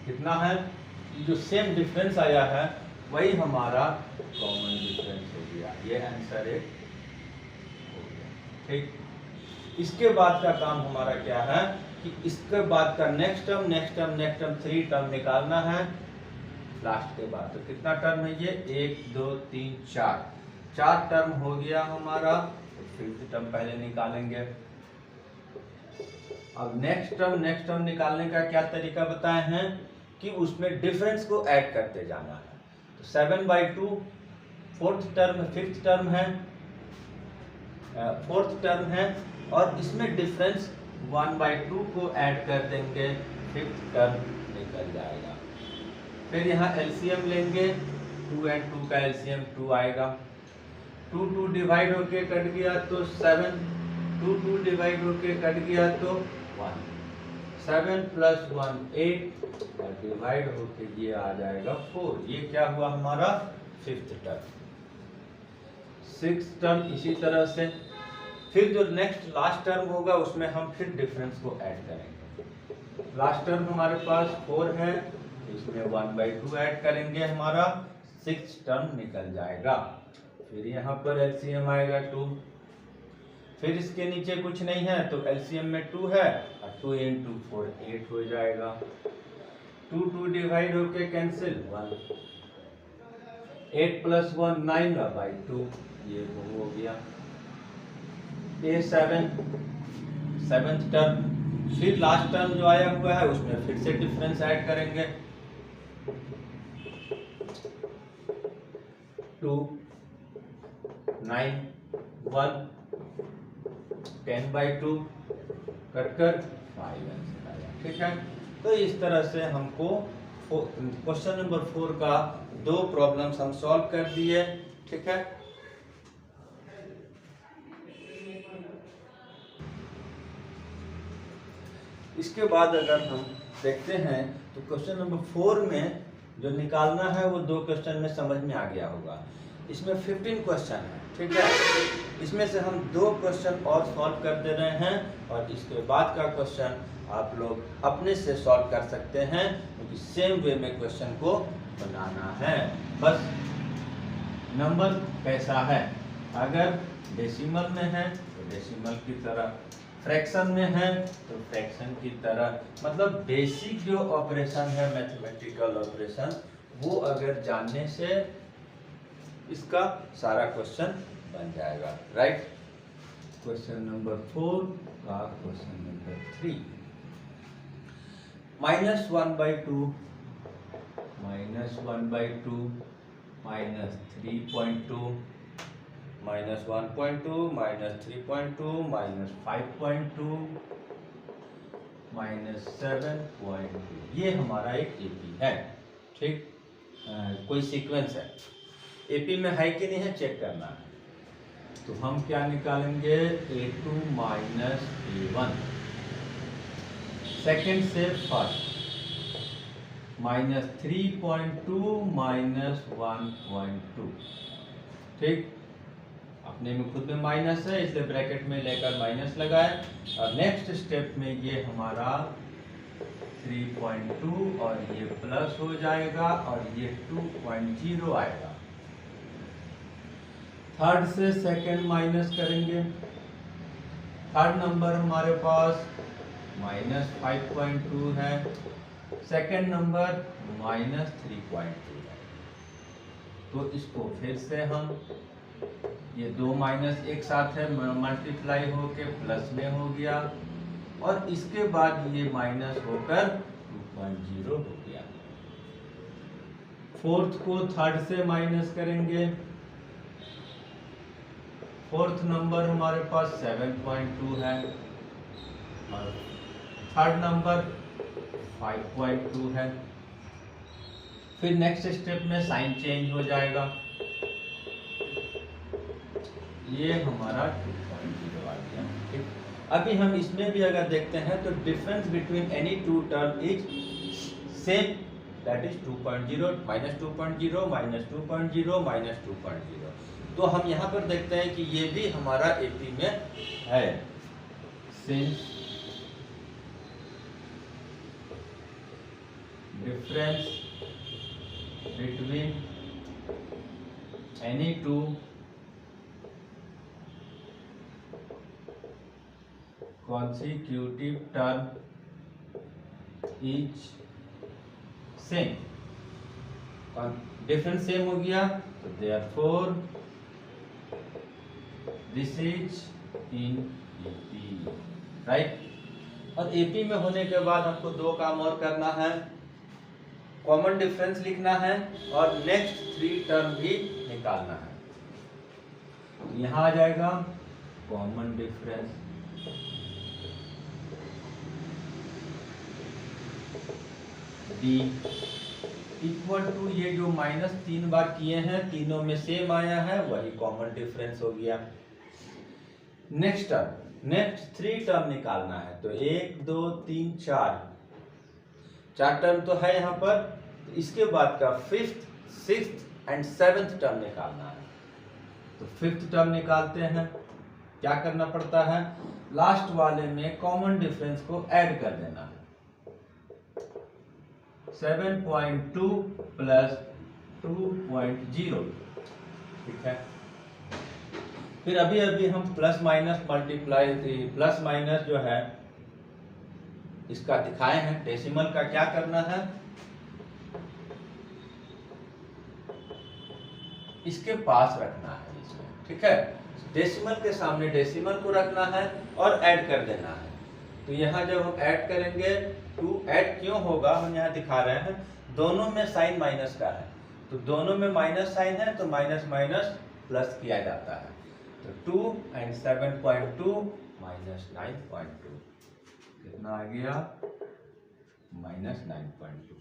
कितना है, जो सेम डिफरेंस आया है वही हमारा कॉमन डिफरेंस हो गया, ये आंसर एक हो गया। ठीक, इसके बाद का काम हमारा क्या है कि इसके बाद का नेक्स्ट टर्म 3 टर्म निकालना है लास्ट के बाद। तो कितना टर्म है ये 1 2 3 4 टर्म हो गया हमारा, तो फिफ्थ टर्म पहले निकालेंगे। अब नेक्स्ट टर्म निकालने का क्या तरीका बताए हैं कि उसमें डिफरेंस को ऐड करते जाना है। तो 7/2 फिफ्थ टर्म है और इसमें डिफरेंस 1/2 को ऐड कर देंगे, फिफ्थ टर्म निकल जाएगा। फिर यहाँ एलसीएम लेंगे, 2 और 2 का एलसीएम 2 आएगा, 2 2 डिवाइड होके कट गया तो 7, 2 2 डिवाइड होके कट गया तो 1, 7 + 1 8 और डिवाइड होके ये आ जाएगा 4। ये क्या हुआ हमारा फिफ्थ टर्म। सिक्स्थ टर्म इसी तरह से, फिर जो नेक्स्ट लास्ट टर्म होगा उसमें हम फिर डिफरेंस को ऐड करेंगे। लास्ट टर्म हमारे पास 4 है, इसमें 1/2 ऐड करेंगे, हमारा सिक्स्थ टर्म निकल जाएगा। फिर यहाँ पर एलसीएम आएगा 2, फिर इसके नीचे कुछ नहीं है तो एलसीएम में 2 है और 2 × 4 8 हो जाएगा, 2 2 डिवाइड होके कैंसिल 1, 8 + 1 9/2, ये हो गया। ये 7th टर्म, फिर लास्ट टर्म जो आया हुआ है उसमें फिर से डिफरेंस ऐड करेंगे, 2 9 1 10/2 कटकर 5 आंसर आया। ठीक है, तो इस तरह से हमको क्वेश्चन नंबर 4 का 2 प्रॉब्लम्स हम सॉल्व कर दिए। ठीक है, इसके बाद अगर हम देखते हैं तो क्वेश्चन नंबर 4 में जो निकालना है वो 2 क्वेश्चन में समझ में आ गया होगा। इसमें 15 क्वेश्चन है। ठीक है, इसमें से हम 2 क्वेश्चन और सॉल्व कर दे रहे हैं और इसके बाद का क्वेश्चन आप लोग अपने से सॉल्व कर सकते हैं, क्योंकि सेम वे में क्वेश्चन को बनाना है। बस नंबर कैसा है, अगर डेसिमल में है तो डेसिमल की तरह, फ्रैक्शन में है तो फ्रैक्शन की तरह, मतलब बेसिक जो ऑपरेशन है मैथमेटिकल ऑपरेशन वो अगर जानने से इसका सारा क्वेश्चन बन जाएगा। राइट, क्वेश्चन नंबर 4 का क्वेश्चन नंबर 3, -1/2 -1/2 -3.2 -1.2 -3.2 -5.2 -7.2, ये हमारा एक एपी है। ठीक, कोई सीक्वेंस है, एपी में है कि नहीं है चेक करना है। तो हम क्या निकालेंगे, A2 माइनस A1। सेकेंड से फर्स्ट -3.2 माइनस 1.2। ठीक, अपने में खुद में माइनस है इसलिए ब्रैकेट में लेकर माइनस लगाए। और नेक्स्ट स्टेप में ये हमारा 3.2 और ये प्लस हो जाएगा और ये 2.0 आएगा। थर्ड से सेकंड माइनस करेंगे। थर्ड नंबर हमारे पास -5.2 है, सेकंड नंबर -3.2 है। तो इसको फिर से हम, ये दो माइनस एक साथ है, मल्टीप्लाई होके प्लस में हो गया और इसके बाद ये माइनस होकर 2.0 हो गया। फोर्थ को थर्ड से माइनस करेंगे। फोर्थ नंबर हमारे पास 7.2 है और थर्ड नंबर 5.2 है। फिर नेक्स्ट स्टेप में साइन चेंज हो जाएगा, ये हमारा 2.0 आ गया। ठीक, अभी हम इसमें भी अगर देखते हैं तो difference between any two term is same, that is 2.0, -2.0, -2.0, -2.0। तो हम यहाँ पर देखते हैं कि ये भी हमारा एपी में है। Since difference between any to consecutive term is same, difference same हो गया तो therefore this is in AP, right. और एपी में होने के बाद हमको दो काम और करना है, कॉमन डिफरेंस लिखना है और नेक्स्ट 3 टर्म भी निकालना है। तो यहाँ आ जाएगा common difference D equal to, ये जो माइनस 3 बार किए हैं तीनों में सेम आया है, वही कॉमन डिफरेंस हो गया। नेक्स्ट टर्म, नेक्स्ट 3 टर्म निकालना है। तो 1 2 3 4 टर्म तो है यहाँ पर। इसके बाद का 5th 6th and 7th term निकालना है। तो 5th टर्म निकालते हैं। क्या करना पड़ता है, लास्ट वाले में कॉमन डिफरेंस को ऐड कर देना है। 7.2 प्लस 2.0, ठीक है। फिर अभी अभी हम plus minus multiply, plus minus जो है इसका दिखाए हैं। डेसिमल का क्या करना है, इसके पास रखना है इसमें, ठीक है। डेसिमल के सामने डेसिमल को रखना है और ऐड कर देना है। तो यहाँ जब हम ऐड करेंगे, 2 ऐड क्यों होगा हम यहाँ दिखा रहे हैं, दोनों में साइन माइनस का है, तो दोनों में माइनस साइन है तो माइनस माइनस प्लस किया जाता है। तो 2 एंड 7.2 माइनस 9.2 कितना आ गया, -9.2।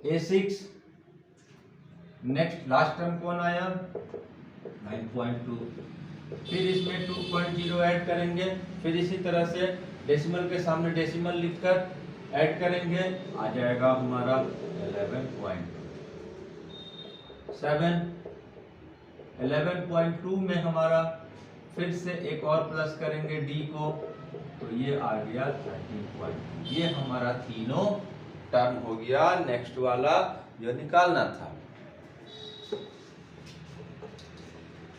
A6 नेक्स्ट लास्ट टर्म कौन आया, 9.2। फिर इसमें 2.0 ऐड करेंगे। फिर इसी तरह से डेसिमल के सामने डेसिमल लिखकर ऐड करेंगे, आ जाएगा हमारा 11.2 में हमारा फिर से एक और प्लस करेंगे d को, तो ये आ गया 13.2। ये हमारा तीनों टर्म हो गया, नेक्स्ट वाला जो निकालना था।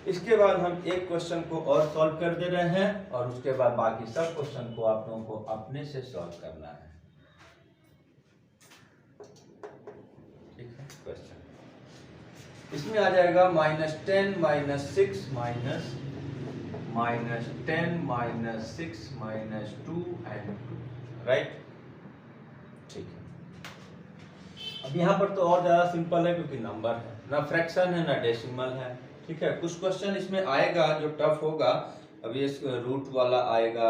इसके बाद हम एक क्वेश्चन को और सॉल्व कर दे रहे हैं और उसके बाद बाकी सब क्वेश्चन को आप लोगों को अपने से सॉल्व करना है, ठीक है। क्वेश्चन इसमें आ जाएगा -10 -6 -10 -6 -2 एंड 2, राइट, ठीक है। अब यहाँ पर तो और ज्यादा सिंपल है क्योंकि नंबर है, ना फ्रैक्शन है ना डेसिमल है, ठीक है। कुछ क्वेश्चन इसमें आएगा जो टफ होगा, अभी इस रूट वाला आएगा,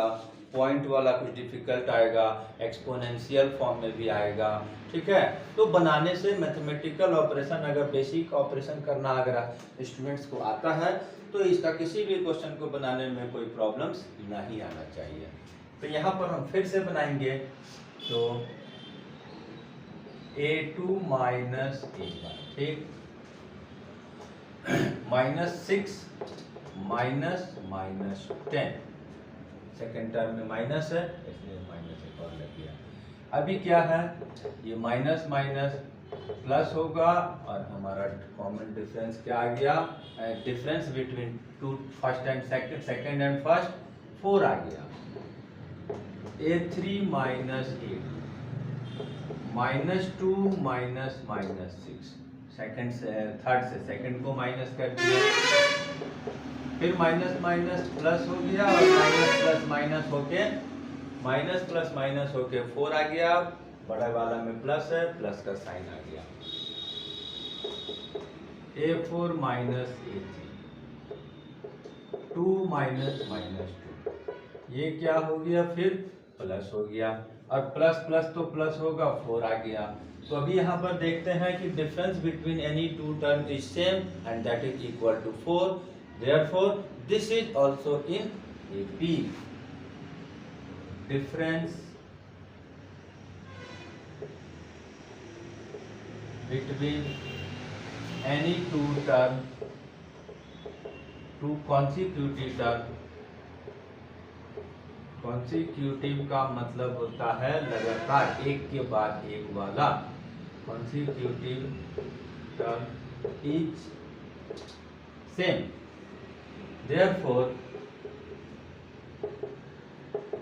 पॉइंट वाला कुछ डिफिकल्ट आएगा, एक्सपोनेंशियल फॉर्म में भी आएगा, ठीक है। तो बनाने से मैथमेटिकल ऑपरेशन, अगर बेसिक ऑपरेशन करना अगर स्टूडेंट्स को आता है तो इसका किसी भी क्वेश्चन को बनाने में कोई प्रॉब्लम्स नहीं आना चाहिए। तो यहाँ पर हम फिर से बनाएंगे, तो a2 माइनस a1, ठीक, -6 माइनस -10, सेकेंड टर्म में माइनस है इसलिए माइनस एक और लग गया। अभी क्या है, ये माइनस माइनस प्लस होगा और हमारा कॉमन डिफरेंस क्या आ गया, difference between two first and second, second and first 4 आ गया। a3 minus a2, -2 minus -6, second से थर्ड से सेकंड को माइनस कर दिया, फिर माइनस माइनस प्लस हो गया और माइनस प्लस माइनस होके 4 आ गया। बड़ा वाला में प्लस है, प्लस का साइन आ गया। a4 माइनस a3, 2 माइनस -2, ये क्या हो गया, फिर प्लस हो गया और प्लस प्लस तो प्लस होगा, 4 आ गया। तो अभी यहाँ पर देखते हैं कि difference between any two term is same and that is equal to 4, therefore this is also in AP। difference between any two term, two consecutive term, consecutive का मतलब होता है लगातार एक के बाद एक वाला, consecutive term is same, therefore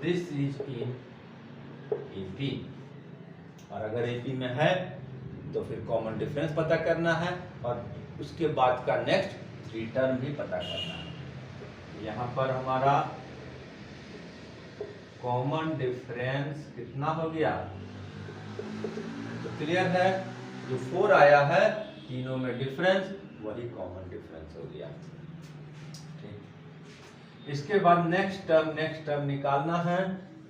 this is in AP। और अगर AP में है तो फिर कॉमन डिफरेंस पता करना है और उसके बाद का नेक्स्ट 3 टर्म भी पता करना है। यहाँ पर हमारा कॉमन डिफरेंस कितना हो गया, तो क्लियर है, जो 4 आया है तीनों में डिफरेंस वही कॉमन डिफरेंस हो गया। ठीक, इसके बाद नेक्स्ट टर्म निकालना है,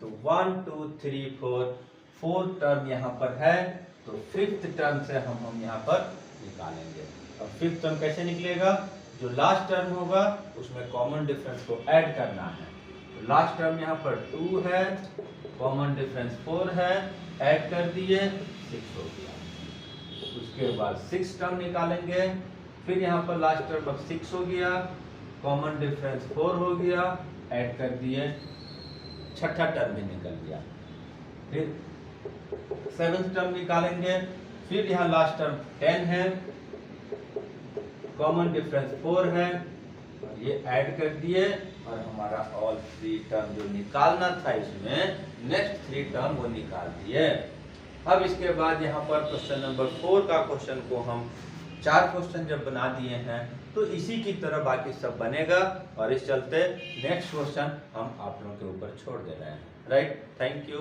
तो 1 2 3 4 4 टर्म यहाँ पर है, तो 5th टर्म से हम यहाँ पर निकालेंगे। अब 5th टर्म कैसे निकलेगा, जो लास्ट टर्म होगा उसमें कॉमन डिफरेंस को ऐड करना है। तो लास्ट टर्म यहाँ पर 2 है, कॉमन डिफरेंस 4 है, ऐड कर दिए 6 हो गया। उसके बाद 6th टर्म निकालेंगे, फिर यहाँ पर लास्ट टर्म अब 6 हो गया, कॉमन डिफरेंस 4 हो गया, ऐड कर दिए, छठा टर्म भी निकल गया। फिर 7th टर्म निकालेंगे, फिर यहाँ लास्ट टर्म 10 है, कॉमन डिफरेंस 4 है, और ये ऐड कर दिए और हमारा ऑल 3 टर्म जो निकालना था इसमें नेक्स्ट 3 टर्म वो निकाल दिए। अब इसके बाद यहाँ पर क्वेश्चन नंबर 4 का क्वेश्चन को हम 4 क्वेश्चन जब बना दिए हैं तो इसी की तरह बाकी सब बनेगा और इस चलते नेक्स्ट क्वेश्चन हम आप लोगों के ऊपर छोड़ दे रहे हैं। Right, thank you.